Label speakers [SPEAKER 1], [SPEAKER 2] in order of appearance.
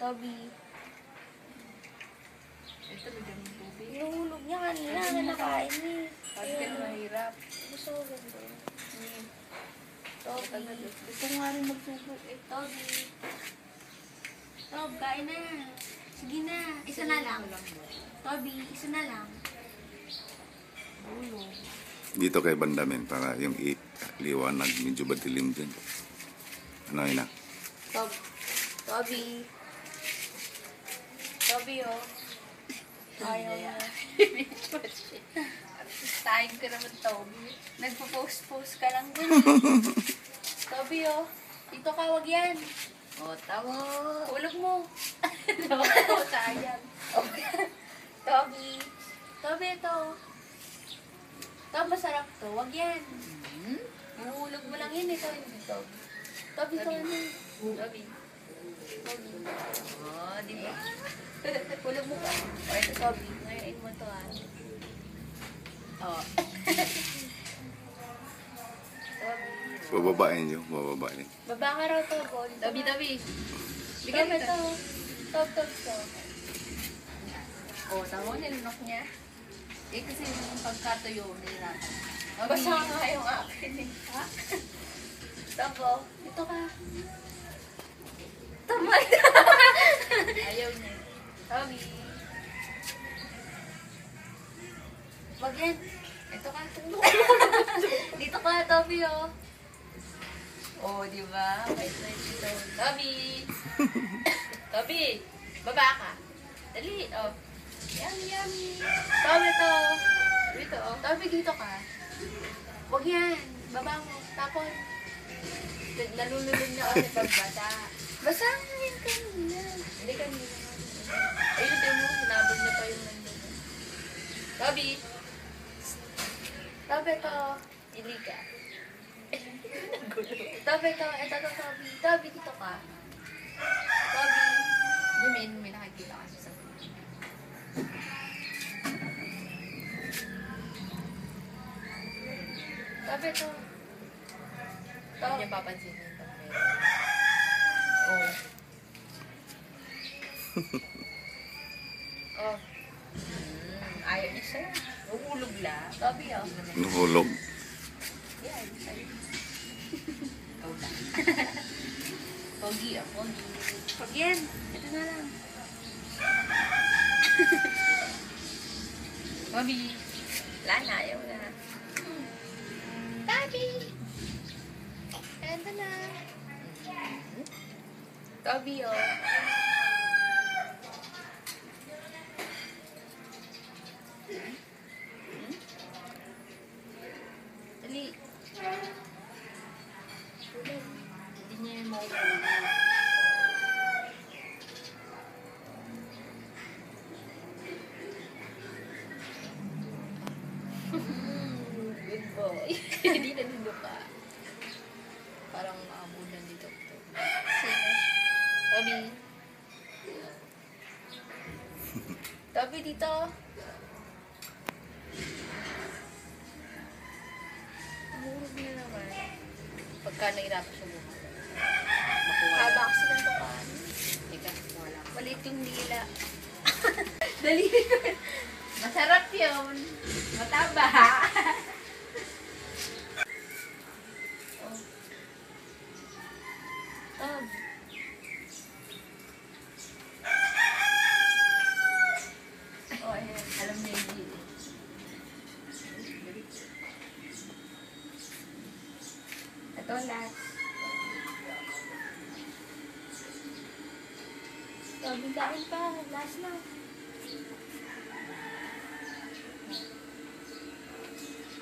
[SPEAKER 1] Toby.
[SPEAKER 2] Ito, bigyan mo tubig.
[SPEAKER 1] Inuhulog niya kanina na nakain eh.
[SPEAKER 2] Bakit ka na mahirap?
[SPEAKER 1] Gusto ko ganito.
[SPEAKER 2] Toby.
[SPEAKER 1] Toby.
[SPEAKER 2] Gusto ko nga rin magsubo eh.
[SPEAKER 1] Toby. Tob, kain na. Sige na. Isa na lang. Toby, isa na lang.
[SPEAKER 2] Ulo.
[SPEAKER 3] Dito kay Bandamen para yung liwanag medyo madilim dyan. Ano yun na?
[SPEAKER 1] Tob. Toby. Toby, oh. Ayaw na.
[SPEAKER 2] Artistahin ka naman, Toby.
[SPEAKER 1] Nagpo-post-post ka lang dun. Toby, oh. Dito ka, wag yan.
[SPEAKER 2] O, tawo.
[SPEAKER 1] Hulog mo.
[SPEAKER 2] Sayang.
[SPEAKER 1] Toby. Toby, ito. Toby, masarap to. Wag yan. Inuhulog mo lang yun, ito. Hindi, Toby. Toby, ito ano.
[SPEAKER 2] Toby.
[SPEAKER 1] Toby.
[SPEAKER 2] O, di ba?
[SPEAKER 1] Hulog mo ka. O, ito, Toby. Ngayon mo to, ah.
[SPEAKER 2] O.
[SPEAKER 1] Toby.
[SPEAKER 3] Bababain nyo, bababain.
[SPEAKER 1] Baba ka raw to, Gold.
[SPEAKER 2] Toby, Toby.
[SPEAKER 1] Bigyan mo ito. Top, top, top.
[SPEAKER 2] O, tawo, nilunok niya. Eh, kasi yung pagkatuyo nila.
[SPEAKER 1] Basa nga yung akin eh. Ha? Tobo, dito ka. Tamay.
[SPEAKER 2] Ayaw niya.
[SPEAKER 1] Toby. Wag yan.
[SPEAKER 2] Ito ka.
[SPEAKER 1] Dito ka, Toby, oh.
[SPEAKER 2] O, di ba? Wait dito. Toby! Toby! Baba ka. Dali. O. Yummy, yummy.
[SPEAKER 1] Toby, to.
[SPEAKER 2] Dito, o.
[SPEAKER 1] Toby, dito ka. Wag yan. Baba mo. Tapon.
[SPEAKER 2] Nalululog niya kasi pagbata.
[SPEAKER 1] Basa nga yan kanina.
[SPEAKER 2] Hindi kanina. Ayun, tayo mo. Sinabog na pa yung nandun. Toby!
[SPEAKER 1] Toby, to.
[SPEAKER 2] Ili ka.
[SPEAKER 1] Toby, to. Ito, to, Toby. Toby, dito ka. Toby.
[SPEAKER 2] May nakikita kasi sa
[SPEAKER 1] Toby, to.
[SPEAKER 2] Hindi niya papansin yung pagmero. Oh. Oh. Ayaw niya sa'yo. Uhulog lang.
[SPEAKER 1] Toby, oh.
[SPEAKER 3] Nuhulog.
[SPEAKER 2] Yeah, ayaw niya sa'yo. Ikaw lang. Pogi, pogi.
[SPEAKER 1] Wag yan. Ito na lang.
[SPEAKER 2] Mami. Wala na, ayaw na.
[SPEAKER 1] Toby. Ito na. Toby, oh.
[SPEAKER 2] Dali. Hindi niya yung mauulog. Good boy. Hindi na nilo ka. Parang maabunan dito. Toby.
[SPEAKER 1] Toby, dito.
[SPEAKER 2] Mahulog na naman. Pagka nahirapan siya buka. Makuha
[SPEAKER 1] Haba
[SPEAKER 2] na.
[SPEAKER 1] kasi ng tukaan.
[SPEAKER 2] Teka, wala.
[SPEAKER 1] Malit yung dila. Dali.
[SPEAKER 2] Masarap yun. Mataba.
[SPEAKER 1] Tob.
[SPEAKER 2] Oh, ayan. Alam niya yung dito.
[SPEAKER 1] Ito, last. Toby, kain pa. Last na.